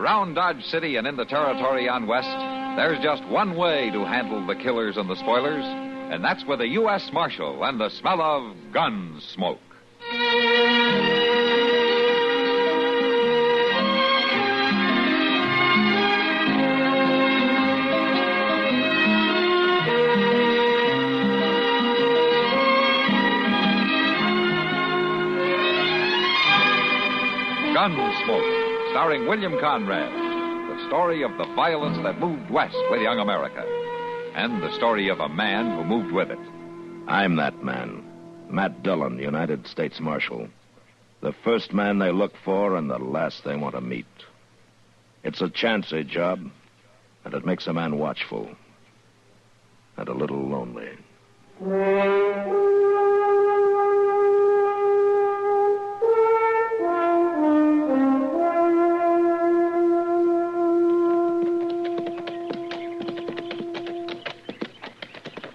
Around Dodge City and in the territory on West, there's just one way to handle the killers and the spoilers, and that's with a U.S. Marshal and the smell of Gunsmoke. Gunsmoke, starring William Conrad. The story of the violence that moved west with young America. And the story of a man who moved with it. I'm that man. Matt Dillon, United States Marshal. The first man they look for and the last they want to meet. It's a chancy job, and it makes a man watchful. And a little lonely.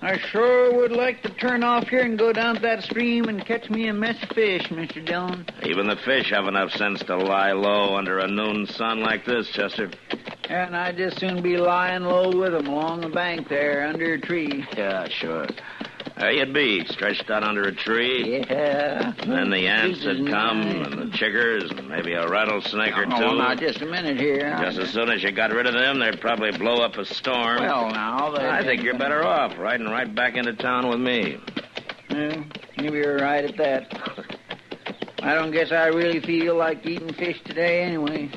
I sure would like to turn off here and go down to that stream and catch me a mess of fish, Mr. Dillon. Even the fish have enough sense to lie low under a noon sun like this, Chester. And I'd just soon be lying low with them along the bank there under a tree. Yeah, sure. There you'd be, stretched out under a tree. Yeah. And then the ants would come, and the chiggers, and maybe a rattlesnake or two. Oh, now, just a minute here. Just as soon as you got rid of them, they'd probably blow up a storm. Well, now... I think you're better off riding right back into town with me. Well, maybe you're right at that. I don't guess I really feel like eating fish today anyway.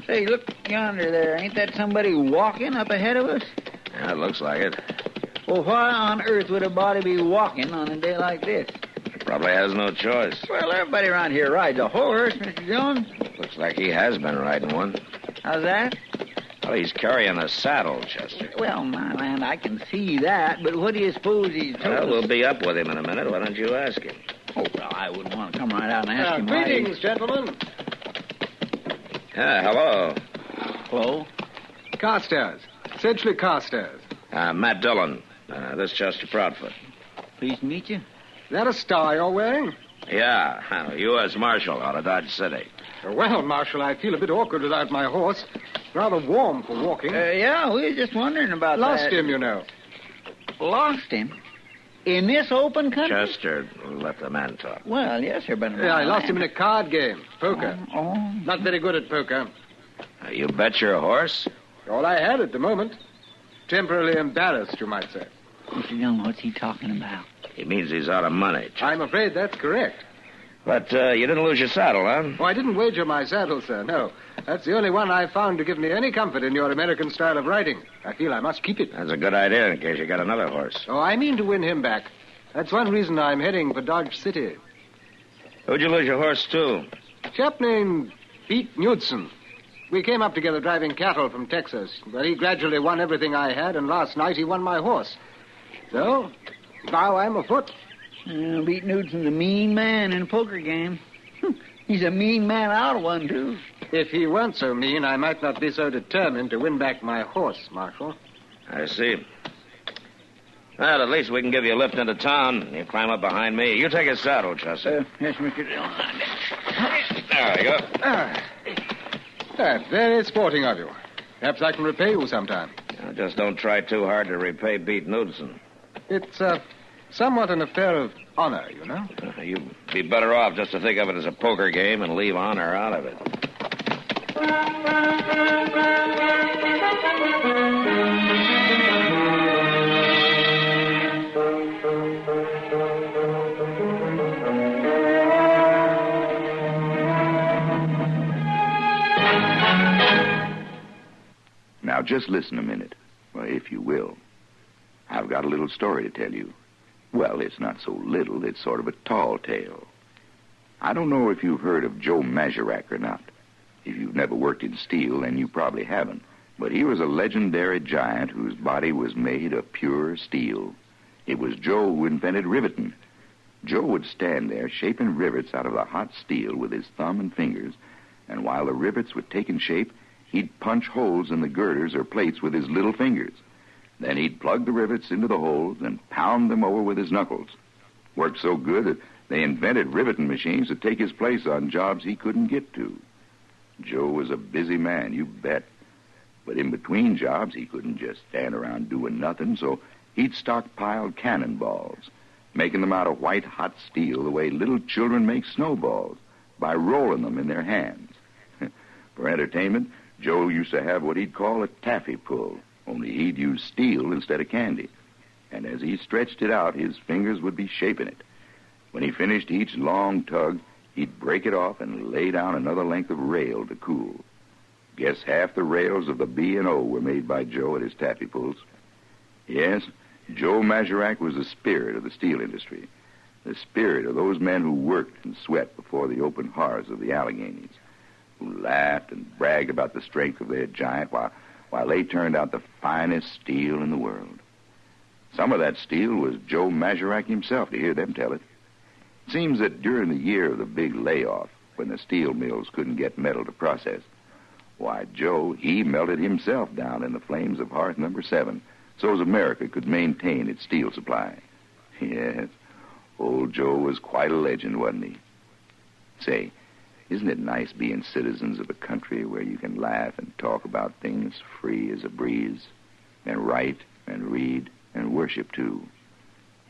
Say, look yonder there. Ain't that somebody walking up ahead of us? Yeah, it looks like it. Well, why on earth would a body be walking on a day like this? He probably has no choice. Well, everybody around here rides a horse, Mr. Jones. Looks like he has been riding one. How's that? Well, he's carrying a saddle, Chester. Well, my man, I can see that, but what do you suppose he's told us? Well, we'll be up with him in a minute. Why don't you ask him? Oh, well, I wouldn't want to come right out and ask him. Greetings, gentlemen. Yeah, hello. Hello? Carstairs. Sedgley Carstairs. Matt Dillon. This Chester Proudfoot. Pleased to meet you. Is that a star you're wearing? Yeah, U.S. Marshal out of Dodge City. Well, Marshal, I feel a bit awkward without my horse. Rather warm for walking. Yeah, we were just wondering about Lost that. him, you know. Lost him? In this open country? Chester, let the man talk. Well, yes, sir, but... Yeah, I lost him in a card game. Poker. Oh. Not very good at poker. You bet your horse? All I had at the moment. Temporarily embarrassed, you might say. Mr. Dillon, what's he talking about? He means he's out of money. I'm afraid that's correct. But you didn't lose your saddle, huh? Oh, I didn't wager my saddle, sir, no. That's the only one I've found to give me any comfort in your American style of riding. I feel I must keep it. That's a good idea in case you got another horse. Oh, I mean to win him back. That's one reason I'm heading for Dodge City. Who'd you lose your horse to? A chap named Pete Knudsen. We came up together driving cattle from Texas, but he gradually won everything I had, and last night he won my horse. So, now I'm afoot. Pete Knudsen's a mean man in a poker game. He's a mean man out of one, too. If he weren't so mean, I might not be so determined to win back my horse, Marshal. I see. Well, at least we can give you a lift into town. You climb up behind me. You take his saddle, Chester. Yes, Mr. Dillon. There you go. That's very sporting of you. Perhaps I can repay you sometime. Just don't try too hard to repay Pete Knudsen. It's somewhat an affair of honor, you know. You'd be better off just to think of it as a poker game and leave honor out of it. Now, just listen a minute, if you will. I've got a little story to tell you. Well, it's not so little. It's sort of a tall tale. I don't know if you've heard of Joe Mazurak or not. If you've never worked in steel, then you probably haven't. But he was a legendary giant whose body was made of pure steel. It was Joe who invented riveting. Joe would stand there shaping rivets out of the hot steel with his thumb and fingers, and while the rivets were taking shape, he'd punch holes in the girders or plates with his little fingers. Then he'd plug the rivets into the holes and pound them over with his knuckles. Worked so good that They invented riveting machines to take his place on jobs he couldn't get to. Joe was a busy man, you bet. But in between jobs, he couldn't just stand around doing nothing, so he'd stockpile cannonballs, making them out of white-hot steel the way little children make snowballs, by rolling them in their hands. For entertainment, Joe used to have what he'd call a taffy pull, only he'd use steel instead of candy. And as he stretched it out, his fingers would be shaping it. When he finished each long tug, he'd break it off and lay down another length of rail to cool. Guess half the rails of the B&O were made by Joe at his taffy pulls. Yes, Joe Mazurek was the spirit of the steel industry, the spirit of those men who worked and sweat before the open hearths of the Alleghenies, who laughed and bragged about the strength of their giant while they turned out the finest steel in the world. Some of that steel was Joe Mazurek himself, to hear them tell it. It seems that during the year of the big layoff, when the steel mills couldn't get metal to process, why, Joe, he melted himself down in the flames of hearth number 7 so as America could maintain its steel supply. Yes, old Joe was quite a legend, wasn't he? Say, isn't it nice being citizens of a country where you can laugh and talk about things free as a breeze, and write and read and worship, too?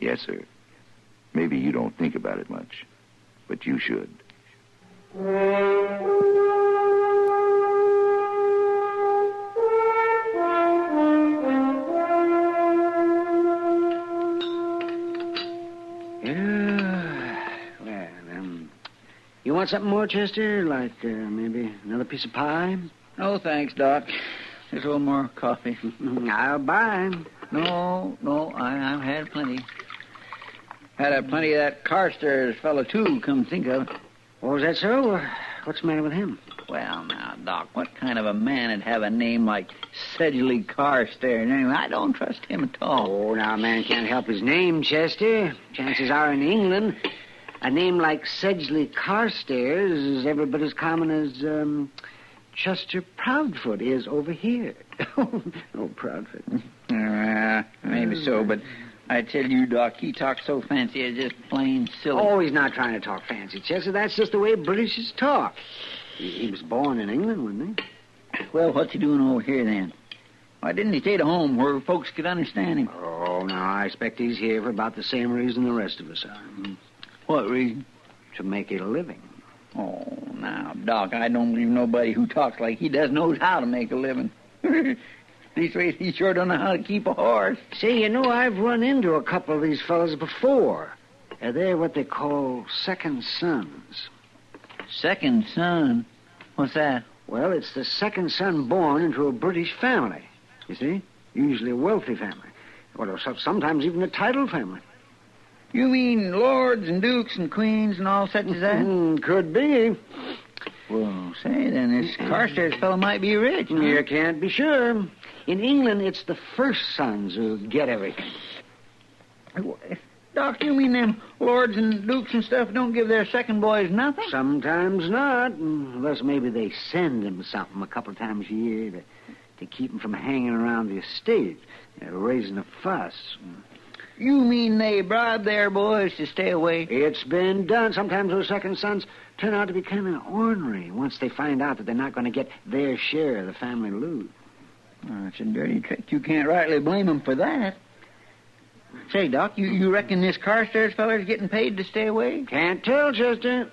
Yes, sir. Maybe you don't think about it much, but you should. You want something more, Chester? Like maybe another piece of pie? No, thanks, Doc. Just a little more coffee. I'll buy. No, I've had plenty. Had plenty of that Carstairs fellow, too, come think of it. Oh, is that so? What's the matter with him? Well, now, Doc, what kind of a man would have a name like Sedgley Carstairs? Anyway, I don't trust him at all. Oh, now, a man can't help his name, Chester. Chances are in England, a name like Sedgley Carstairs is every bit as common as Chester Proudfoot is over here. Oh, Proudfoot. Maybe so, but I tell you, Doc, he talks so fancy, it's just plain silly. Oh, he's not trying to talk fancy, Chester. That's just the way Britishers talk. He was born in England, wasn't he? Well, what's he doing over here, then? Why didn't he stay at home where folks could understand him? Oh, no, I expect he's here for about the same reason the rest of us are. What reason? To make a living. Oh, now, Doc, I don't believe nobody who talks like he does knows how to make a living. These ways, he sure don't know how to keep a horse. See, you know, I've run into a couple of these fellas before. They're what they call second sons. Second son? What's that? Well, it's the second son born into a British family. You see? Usually a wealthy family. Well, sometimes even a titled family. You mean lords and dukes and queens and all such as that? Could be. Well, say, then, this Carstairs fellow might be rich. Huh? You can't be sure. In England, it's the first sons who get everything. Doc, you mean them lords and dukes and stuff don't give their second boys nothing? Sometimes not, unless maybe they send them something a couple of times a year to keep them from hanging around the estate, raising a fuss. You mean they bribe their boys to stay away? It's been done. Sometimes those second sons turn out to be kind of ornery once they find out that they're not going to get their share of the family loot. Oh, it's a dirty trick. You can't rightly blame them for that. Say, Doc, you reckon this Carstairs feller's getting paid to stay away? Can't tell, Chester.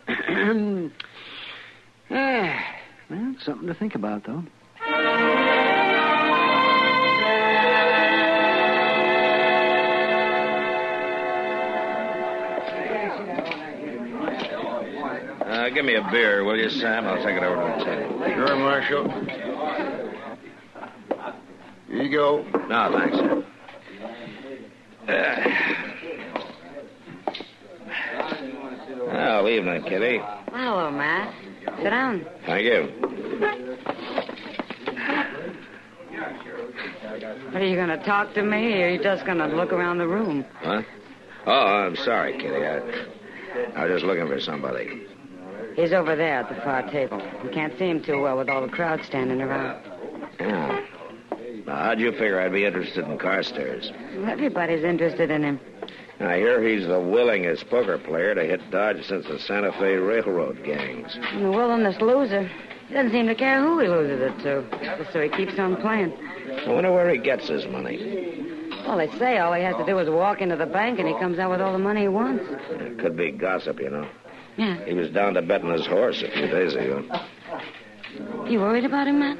Well, something to think about, though. Give me a beer, will you, Sam? I'll take it over to the table. Sure, Marshal. Here you go. No, thanks, sir. Well, evening, Kitty. Hello, Matt. Sit down. Thank you. What, are you going to talk to me, or are you just going to look around the room? What? Oh, I'm sorry, Kitty. I was just looking for somebody. He's over there at the far table. You can't see him too well with all the crowd standing around. Yeah. Now, how'd you figure I'd be interested in Carstairs? Well, everybody's interested in him. I hear he's the willingest poker player to hit Dodge since the Santa Fe Railroad gangs. And the willingest loser. He doesn't seem to care who he loses it to. So he keeps on playing. I wonder where he gets his money. Well, they say all he has to do is walk into the bank and he comes out with all the money he wants. It could be gossip, you know. Yeah. He was down to betting his horse a few days ago. You worried about him, Matt?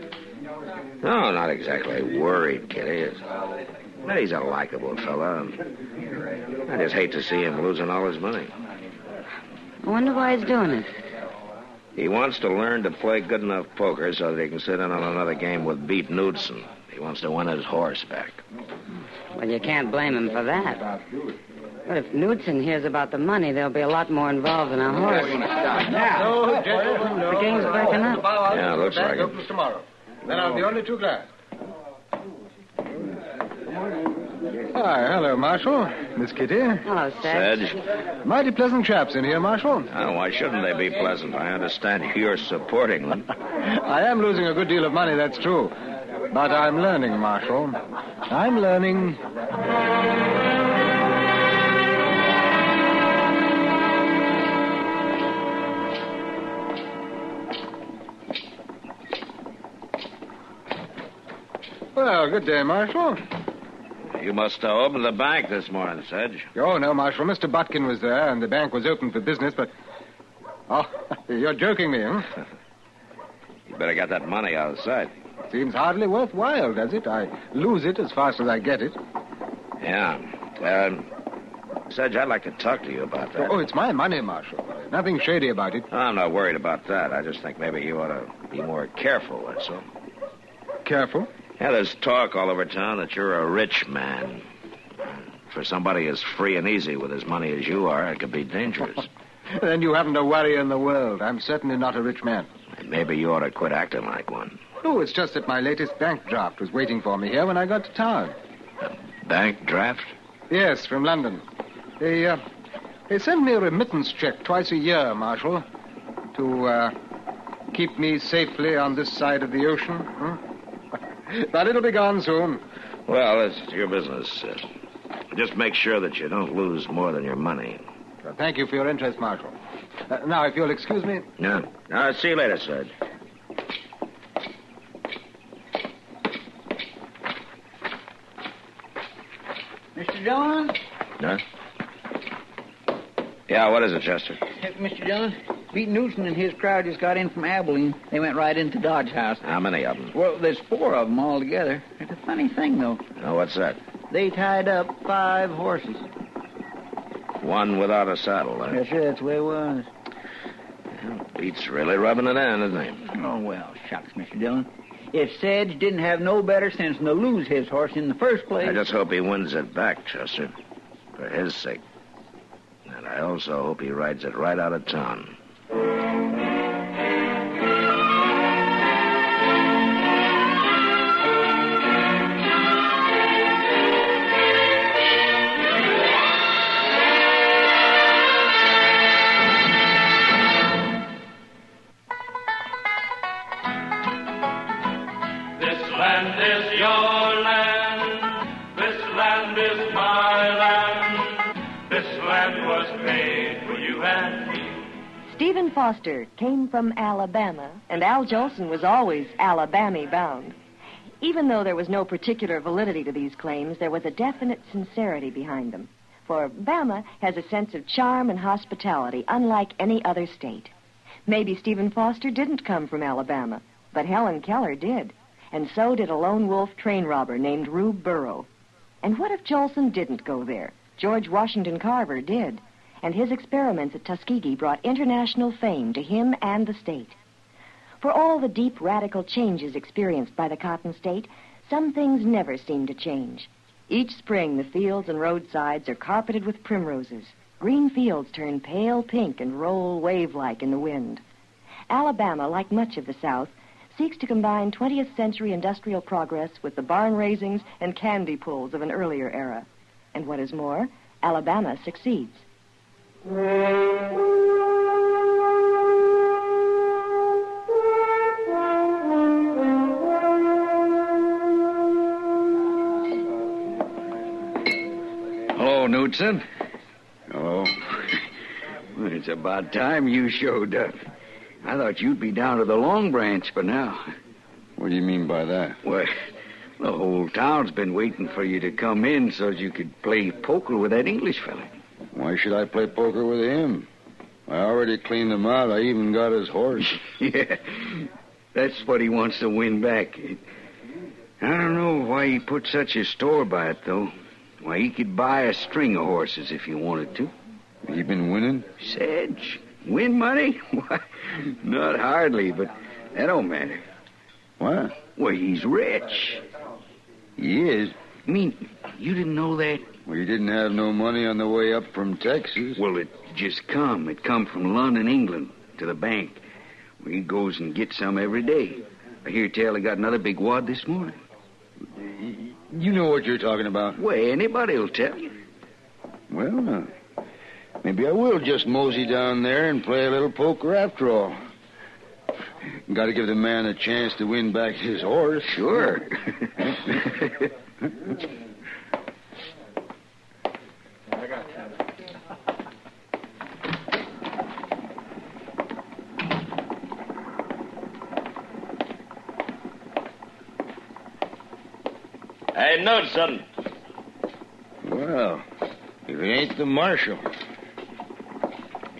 No, not exactly worried, Kitty. But he's a likable fella. I just hate to see him losing all his money. I wonder why he's doing it. He wants to learn to play good enough poker so that he can sit in on another game with Beat Knudsen. He wants to win his horse back. Well, you can't blame him for that. But if Knudsen hears about the money, there'll be a lot more involved than a horse. No, gentlemen, no. The game's breaking up. Yeah, looks like it. Opens tomorrow. Then I'll be only too glad. Hi, hello, Marshal. Miss Kitty. Hello, Sedge. Sedge? Mighty pleasant chaps in here, Marshal. Oh, why shouldn't they be pleasant? I understand you're supporting them. I am losing a good deal of money, that's true. But I'm learning, Marshal. I'm learning. Well, good day, Marshal. You must have opened the bank this morning, Sedge. Oh, no, Marshal. Mr. Botkin was there, and the bank was open for business, but... Oh, you're joking me, huh? You better get that money out of sight. Seems hardly worthwhile, does it? I lose it as fast as I get it. Yeah. Sedge, I'd like to talk to you about that. Oh, it's my money, Marshal. Nothing shady about it. I'm not worried about that. I just think maybe you ought to be more careful, that's all. Careful. Yeah, there's talk all over town that you're a rich man. For somebody as free and easy with as money as you are, it could be dangerous. Then you haven't a worry in the world. I'm certainly not a rich man. Maybe you ought to quit acting like one. Oh, it's just that my latest bank draft was waiting for me here when I got to town. Bank draft? Yes, from London. They send me a remittance check twice a year, Marshal, to keep me safely on this side of the ocean. Huh? But it'll be gone soon. Well, it's your business. Just make sure that you don't lose more than your money. Well, thank you for your interest, Marshal. Now, if you'll excuse me... Yeah. I'll see you later, Sedge. Mr. Dillon? Huh? Yeah, what is it, Chester? Mr. Dillon, Pete Newton and his crowd just got in from Abilene. They went right into Dodge House. How many of them? Well, there's 4 of them all together. It's a funny thing, though. Oh, what's that? They tied up 5 horses. One without a saddle, huh? Yes, sir, that's the way it was. Well, Pete's really rubbing it in, isn't he? Oh, well, shucks, Mr. Dillon. If Sedge didn't have no better sense than to lose his horse in the first place... I just hope he wins it back, Chester. For his sake. And I also hope he rides it right out of town. This land is your land. This land is my land. This land was made for you and me. Stephen Foster came from Alabama, and Al Jolson was always Alabama bound. Even though there was no particular validity to these claims, there was a definite sincerity behind them. For Bama has a sense of charm and hospitality unlike any other state. Maybe Stephen Foster didn't come from Alabama, but Helen Keller did. And so did a lone wolf train robber named Rube Burrow. And what if Jolson didn't go there? George Washington Carver did. And his experiments at Tuskegee brought international fame to him and the state. For all the deep radical changes experienced by the Cotton State, some things never seem to change. Each spring, the fields and roadsides are carpeted with primroses. Green fields turn pale pink and roll wave-like in the wind. Alabama, like much of the South, seeks to combine 20th century industrial progress with the barn raisings and candy pulls of an earlier era. And what is more, Alabama succeeds. Hello, Knudsen. It's about time you showed up. I thought you'd be down to the Long Branch by now. What do you mean by that? Well, the whole town's been waiting for you to come in so you could play poker with that English fella. Why should I play poker with him? I already cleaned him out. I even got his horse. Yeah, that's what he wants to win back. I don't know why he put such a store by it, though. Why, he could buy a string of horses if he wanted to. You been winning? Sedge, win money? Why, not hardly, but that don't matter. What? Well, he's rich. He is? I mean, you didn't know that? Well, he didn't have no money on the way up from Texas. Well, it just come. It come from London, England, to the bank. Well, he goes and gets some every day. I hear tell he got another big wad this morning. You know what you're talking about. Well, anybody'll tell you. Well, maybe I will just mosey down there and play a little poker after all. Got to give the man a chance to win back his horse. Sure. Hey, Knudsen. Well, if it ain't the marshal.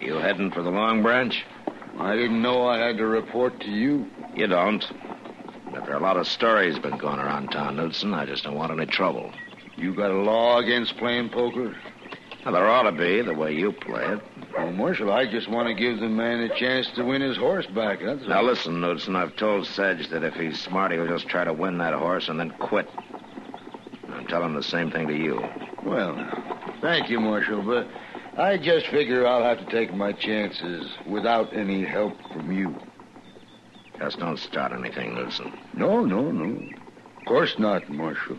You heading for the Long Branch? I didn't know I had to report to you. You don't. But there are a lot of stories been going around town, Knudsen. I just don't want any trouble. You got a law against playing poker? Well, there ought to be, the way you play it. Well, Marshal, I just want to give the man a chance to win his horse back, that's all. Now, listen, Knudsen, I've told Sedge that if he's smart, he'll just try to win that horse and then quit. I'm telling him the same thing to you. Well, thank you, Marshal, but I just figure I'll have to take my chances without any help from you. Just don't start anything, Knudsen. No. Of course not, Marshal.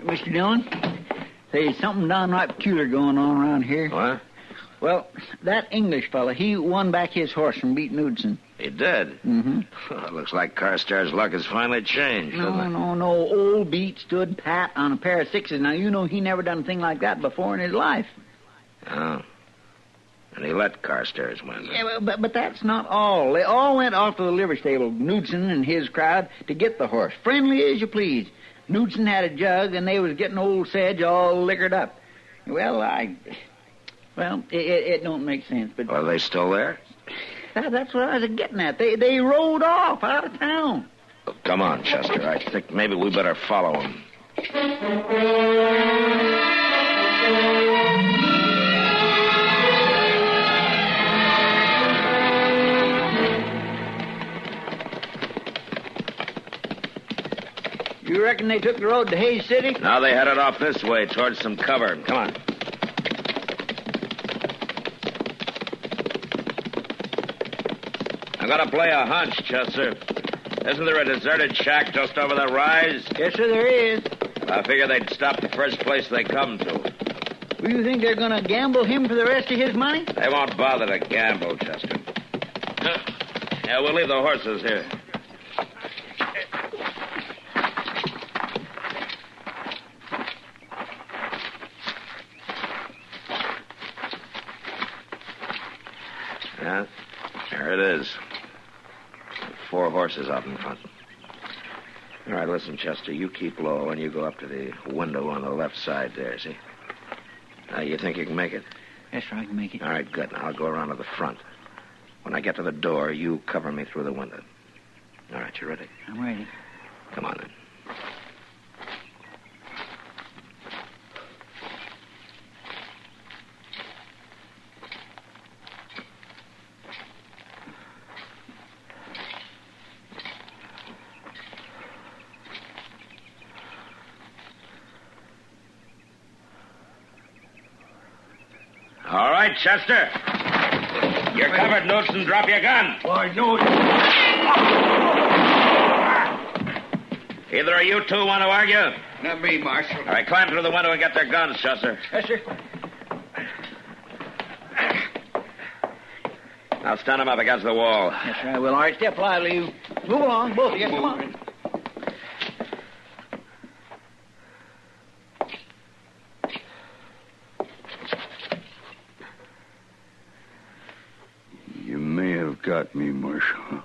Mr. Dillon, there's something downright peculiar going on around here. What? Well, that English fella, he won back his horse from Beat Knudsen. He did? Mm-hmm. Well, it looks like Carstairs' luck has finally changed, doesn't it? No. Old Beat stood pat on a pair of sixes. Now, you know he never done a thing like that before in his life. Oh. And he let Carstairs win. Yeah, but that's not all. They all went off to the livery stable, Knudsen and his crowd, to get the horse. Friendly as you please. Knudsen had a jug, and they was getting old Sedge all liquored up. Well, it don't make sense, but... Are they still there? That's what I was getting at. They rode off out of town. Well, come on, Chester. I think maybe we better follow him. You reckon they took the road to Hayes City? Now they headed off this way towards some cover. Come on. I'm gonna play a hunch, Chester. Isn't there a deserted shack just over the rise? Yes, sir, there is. I figure they'd stop the first place they come to. Well, you think they're going to gamble him for the rest of his money? They won't bother to gamble, Chester. Yeah, we'll leave the horses here. Yeah, there it is. 4 horses out in front. All right, listen, Chester, you keep low and you go up to the window on the left side there, see? You think you can make it? Yes, sir, I can make it. All right, good. Now I'll go around to the front. When I get to the door, you cover me through the window. All right, you ready? I'm ready. Come on, then. All right, Chester. You're covered, Knudsen. Drop your gun. I know it. Either of you two want to argue? Not me, Marshal. All right, climb through the window and get their guns, Chester. Yes, sir. Now stand him up against the wall. Yes, sir, I will. All right, step lively. You move along, both of you. Come on. You may have got me, Marshal.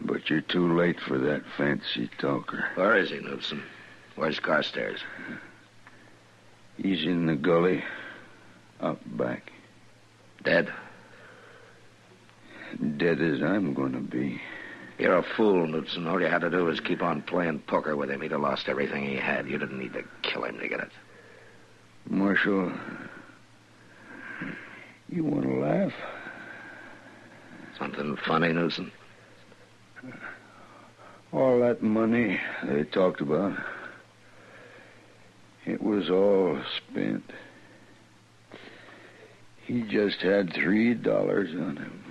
But you're too late for that fancy talker. Where is he, Knudsen? Where's Carstairs? He's in the gully, out back. Dead? Dead as I'm going to be. You're a fool, Knudsen. All you had to do was keep on playing poker with him. He'd have lost everything he had. You didn't need to kill him to get it. Marshal, you want to laugh? Something funny, Knudsen? All that money they talked about, it was all spent. He just had $3 on him.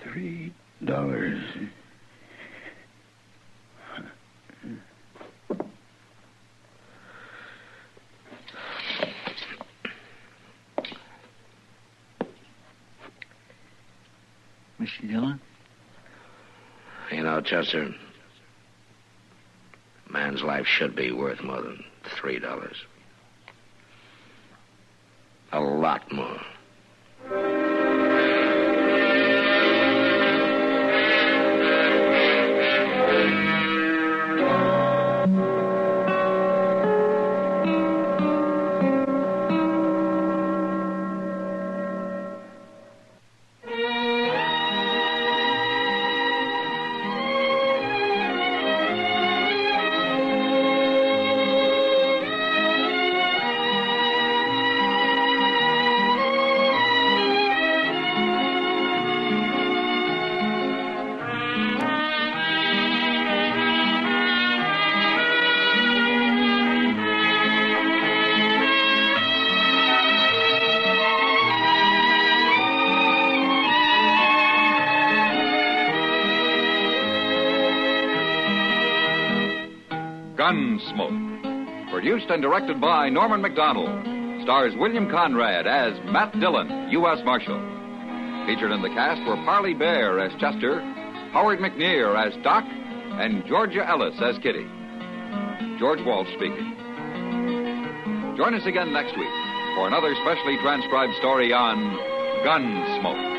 $3. Mr. Dillon? You know, Chester, a man's life should be worth more than $3. A lot more. Gunsmoke. Produced and directed by Norman McDonald. Stars William Conrad as Matt Dillon, U.S. Marshal. Featured in the cast were Parley Bear as Chester, Howard McNear as Doc, and Georgia Ellis as Kitty. George Walsh speaking. Join us again next week for another specially transcribed story on Gunsmoke.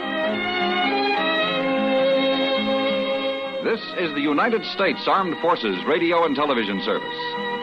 This is the United States Armed Forces Radio and Television Service.